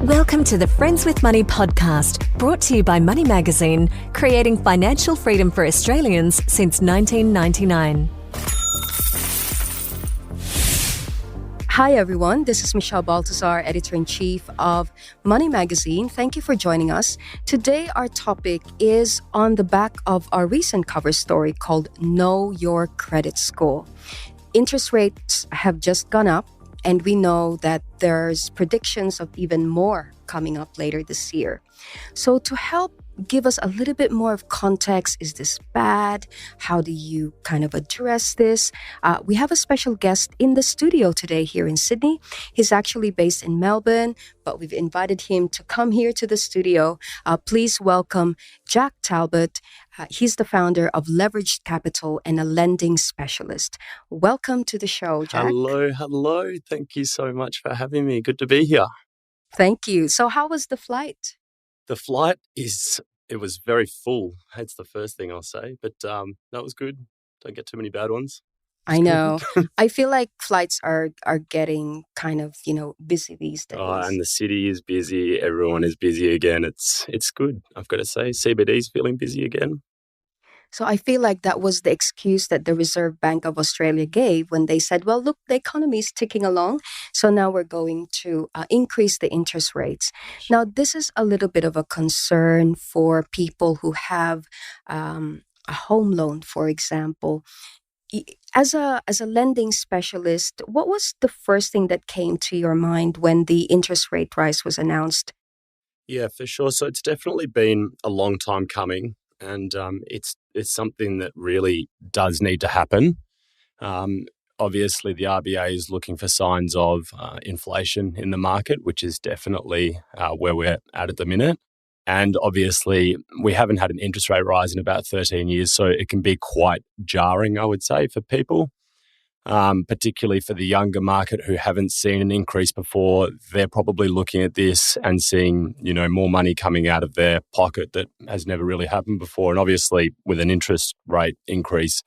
Welcome to the Friends with Money podcast, brought to you by Money Magazine, creating financial freedom for Australians since 1999. Hi everyone, this is Michelle Baltazar, Editor-in-Chief of Money Magazine. Thank you for joining us. Today our topic is on the back of our recent cover story called Know Your Credit Score. Interest rates have just gone up, and we know that there's predictions of even more coming up later this year. So to help give us a little bit more of context, is this bad? How do you kind of address this? We have a special guest in the studio today here in Sydney. He's actually based in Melbourne, but we've invited him to come here to the studio. Please welcome Jack Talbot. He's the founder of Leveraged Capital and a lending specialist. Welcome to the show, Jack. Hello. Thank you so much for having me. Good to be here. Thank you. So how was the flight? The flight it was very full. That's the first thing I'll say. But that was good. Don't get too many bad ones. I know. I feel like flights are getting kind of, busy these days. And the city is busy. Everyone is busy again. It's good, I've got to say. CBD's feeling busy again. So I feel like that was the excuse that the Reserve Bank of Australia gave when they said, well, look, the economy is ticking along. So now we're going to increase the interest rates. Now, this is a little bit of a concern for people who have a home loan, for example. As a lending specialist, what was the first thing that came to your mind when the interest rate rise was announced? Yeah, for sure. So it's definitely been a long time coming. And it's something that really does need to happen. Obviously, the RBA is looking for signs of inflation in the market, which is definitely where we're at the minute. And obviously, we haven't had an interest rate rise in about 13 years, so it can be quite jarring, I would say, for people. Particularly for the younger market who haven't seen an increase before. They're probably looking at this and seeing, more money coming out of their pocket that has never really happened before. And obviously, with an interest rate increase,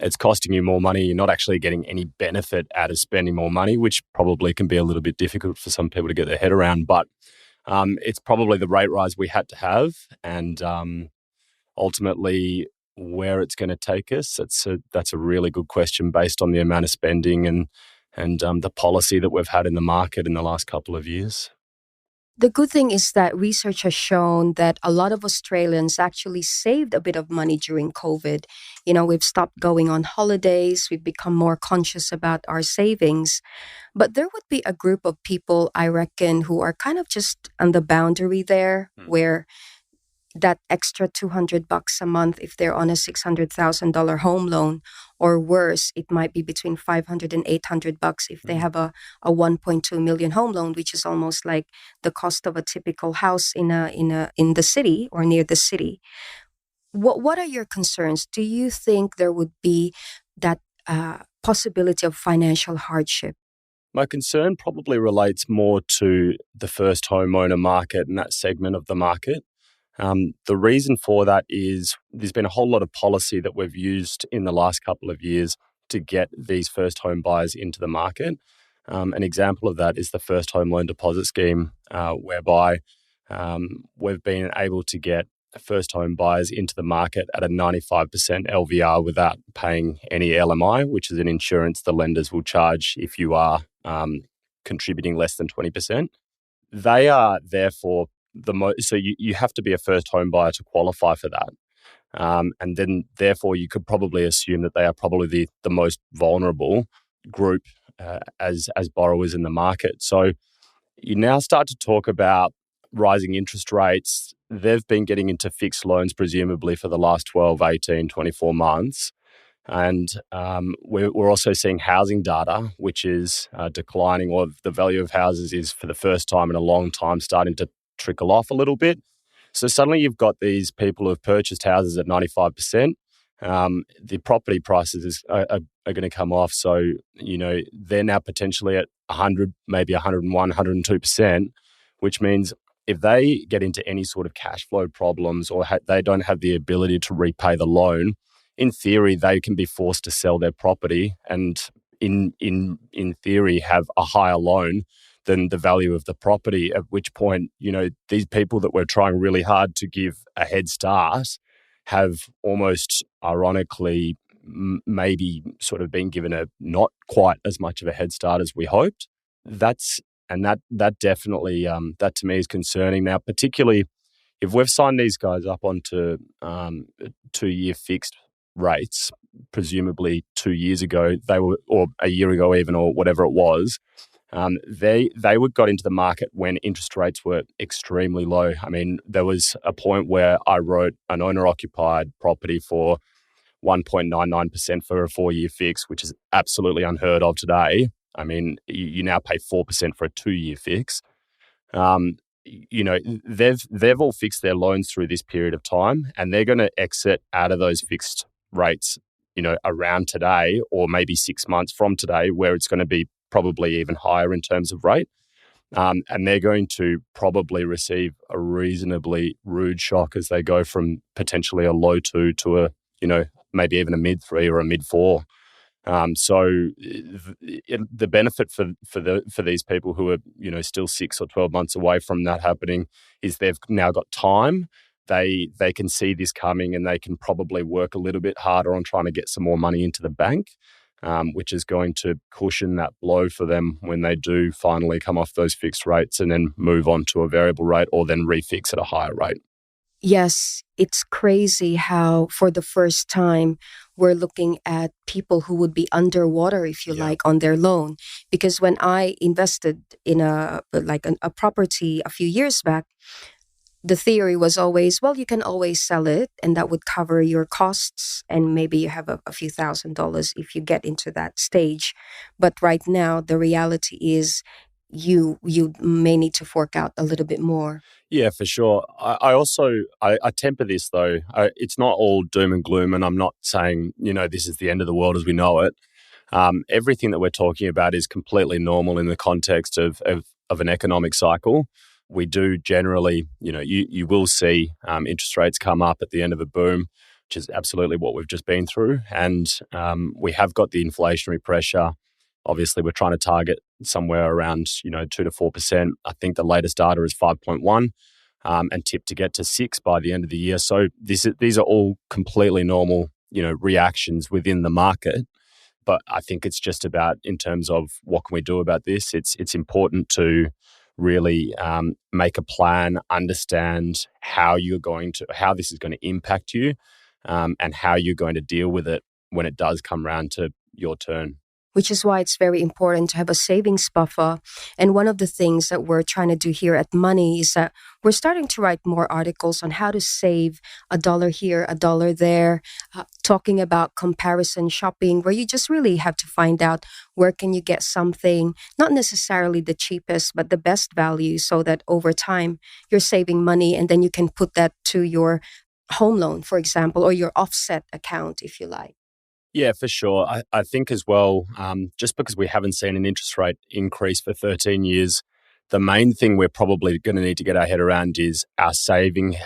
it's costing you more money. You're not actually getting any benefit out of spending more money, which probably can be a little bit difficult for some people to get their head around. But it's probably the rate rise we had to have. And ultimately, where it's going to take us, that's a really good question based on the amount of spending and the policy that we've had in the market in the last couple of years. The good thing is that research has shown that a lot of Australians actually saved a bit of money during COVID. We've stopped going on holidays. We've become more conscious about our savings. But there would be a group of people, I reckon, who are kind of just on the boundary there, where that extra $200 a month, if they're on a $600,000 home loan, or worse, it might be between $500 and $800 if they have a 1.2 million home loan, which is almost like the cost of a typical house in the city or near the city. What are your concerns? Do you think there would be that possibility of financial hardship? My concern probably relates more to the first homeowner market and that segment of the market. The reason for that is there's been a whole lot of policy that we've used in the last couple of years to get these first home buyers into the market. An example of that is the first home loan deposit scheme, whereby we've been able to get first home buyers into the market at a 95% LVR without paying any LMI, which is an insurance the lenders will charge if you are contributing less than 20%. They are therefore so you have to be a first home buyer to qualify for that. And then therefore you could probably assume that they are probably the most vulnerable group as borrowers in the market. So you now start to talk about rising interest rates. They've been getting into fixed loans presumably for the last 12, 18, 24 months. And we're also seeing housing data, which is declining, or the value of houses is for the first time in a long time starting to trickle off a little bit. So suddenly you've got these people who have purchased houses at 95%. The property prices are going to come off. So, they're now potentially at 100, maybe 101, 102%, which means if they get into any sort of cash flow problems or they don't have the ability to repay the loan, in theory, they can be forced to sell their property and in theory have a higher loan than the value of the property, at which point, these people that we're trying really hard to give a head start have almost ironically maybe sort of been given a not quite as much of a head start as we hoped. That definitely, that to me is concerning. Now, particularly if we've signed these guys up onto 2-year fixed rates, presumably 2 years ago, they were, or a year ago even, or whatever it was, they got into the market when interest rates were extremely low. I mean, there was a point where I wrote an owner-occupied property for 1.99% for a 4-year fix, which is absolutely unheard of today. I mean, you now pay 4% for a 2-year fix. They've all fixed their loans through this period of time, and they're going to exit out of those fixed rates, around today, or maybe 6 months from today, where it's going to be probably even higher in terms of rate. And they're going to probably receive a reasonably rude shock as they go from potentially a low 2 to a, maybe even a mid 3 or a mid 4. So the benefit for these people who are, still 6 or 12 months away from that happening is they've now got time. They can see this coming, and they can probably work a little bit harder on trying to get some more money into the bank, which is going to cushion that blow for them when they do finally come off those fixed rates and then move on to a variable rate or then refix at a higher rate. Yes, it's crazy how for the first time we're looking at people who would be underwater, if you like, on their loan. Because when I invested in a property a few years back, the theory was always, well, you can always sell it and that would cover your costs, and maybe you have a few $1,000s if you get into that stage. But right now, the reality is you may need to fork out a little bit more. Yeah, for sure. I also temper this though. It's not all doom and gloom, and I'm not saying, this is the end of the world as we know it. Everything that we're talking about is completely normal in the context of an economic cycle. We do generally, you will see interest rates come up at the end of a boom, which is absolutely what we've just been through. And we have got the inflationary pressure. Obviously, we're trying to target somewhere around, 2 to 4%. I think the latest data is 5.1, and tipped to get to 6 by the end of the year. So these are all completely normal, reactions within the market. But I think it's just about, in terms of what can we do about this, it's important to really make a plan, understand how this is going to impact you, and how you're going to deal with it when it does come around to your turn. Which is why it's very important to have a savings buffer. And one of the things that we're trying to do here at Money is that we're starting to write more articles on how to save $1 here, $1 there, talking about comparison shopping, where you just really have to find out where can you get something, not necessarily the cheapest, but the best value, so that over time you're saving money, and then you can put that to your home loan, for example, or your offset account, if you like. Yeah, for sure. I think as well, just because we haven't seen an interest rate increase for 13 years, the main thing we're probably going to need to get our head around is our savings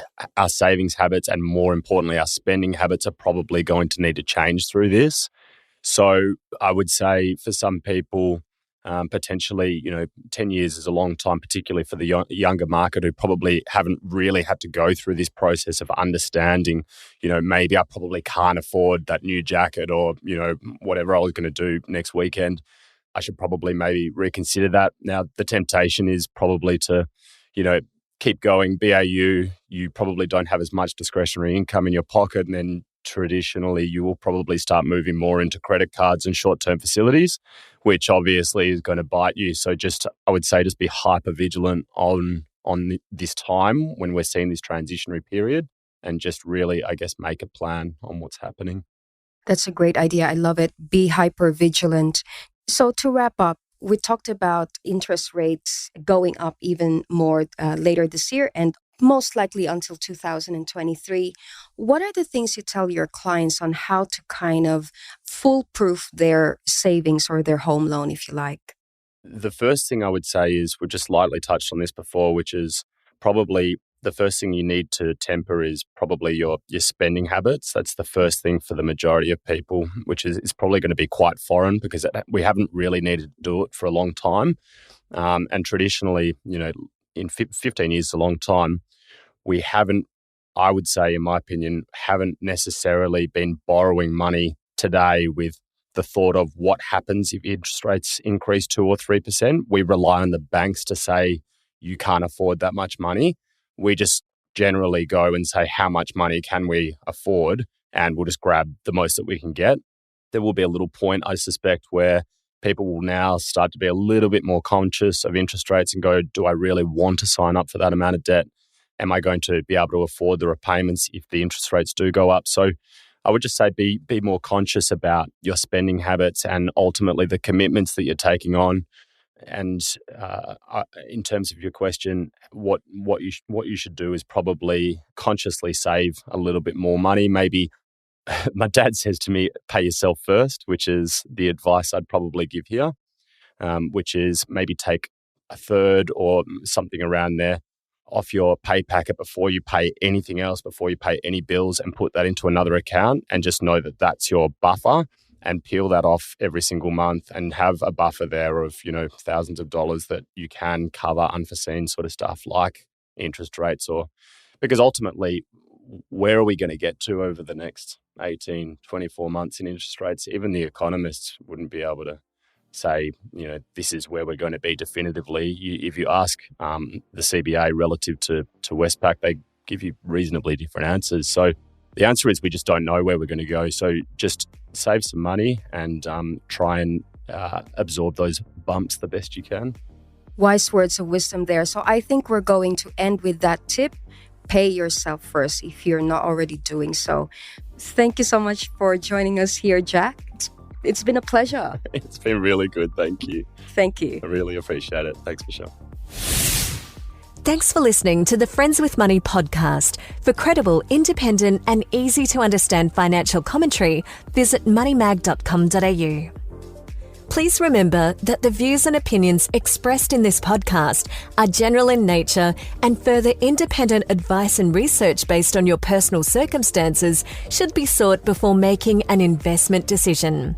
habits, and more importantly, our spending habits are probably going to need to change through this. So I would say for some people, potentially, 10 years is a long time, particularly for the younger market who probably haven't really had to go through this process of understanding, maybe I probably can't afford that new jacket, or, whatever I was going to do next weekend. I should probably maybe reconsider that. Now, the temptation is probably to, keep going BAU. You probably don't have as much discretionary income in your pocket, and then traditionally you will probably start moving more into credit cards and short-term facilities, which obviously is going to bite you. So I would say just be hyper vigilant on this time when we're seeing this transitionary period, and just really, I guess, make a plan on what's happening. That's a great idea. I love it. Be hyper vigilant. So to wrap up, we talked about interest rates going up even more later this year, and most likely until 2023. What are the things you tell your clients on how to kind of foolproof their savings or their home loan, if you like? The first thing I would say is, we just lightly touched on this before, which is probably the first thing you need to temper is probably your spending habits. That's the first thing for the majority of people, which is probably going to be quite foreign, because we haven't really needed to do it for a long time. And traditionally, in 15 years is a long time, we haven't, I would say, in my opinion, haven't necessarily been borrowing money today with the thought of what happens if interest rates increase 2 or 3%. We rely on the banks to say, you can't afford that much money. We just generally go and say, how much money can we afford? And we'll just grab the most that we can get. There will be a little point, I suspect, where people will now start to be a little bit more conscious of interest rates and go, do I really want to sign up for that amount of debt? Am I going to be able to afford the repayments if the interest rates do go up? So I would just say be more conscious about your spending habits and ultimately the commitments that you're taking on. And in terms of your question, what you should do is probably consciously save a little bit more money. Maybe my dad says to me, pay yourself first, which is the advice I'd probably give here, which is maybe take a third or something around there off your pay packet before you pay anything else, before you pay any bills, and put that into another account, and just know that that's your buffer, and peel that off every single month and have a buffer there of, thousands of dollars that you can cover unforeseen sort of stuff like interest rates, or because ultimately, where are we going to get to over the next 18, 24 months in interest rates? Even the economists wouldn't be able to say, this is where we're going to be definitively. If you ask the CBA relative to Westpac, they give you reasonably different answers. So the answer is we just don't know where we're going to go. So just save some money and try and absorb those bumps the best you can. Wise words of wisdom there. So I think we're going to end with that tip. Pay yourself first if you're not already doing so. Thank you so much for joining us here, Jack. It's been a pleasure. It's been really good. Thank you. Thank you. I really appreciate it. Thanks, Michelle. Thanks for listening to the Friends with Money podcast. For credible, independent and easy to understand financial commentary, visit moneymag.com.au. Please remember that the views and opinions expressed in this podcast are general in nature, and further independent advice and research based on your personal circumstances should be sought before making an investment decision.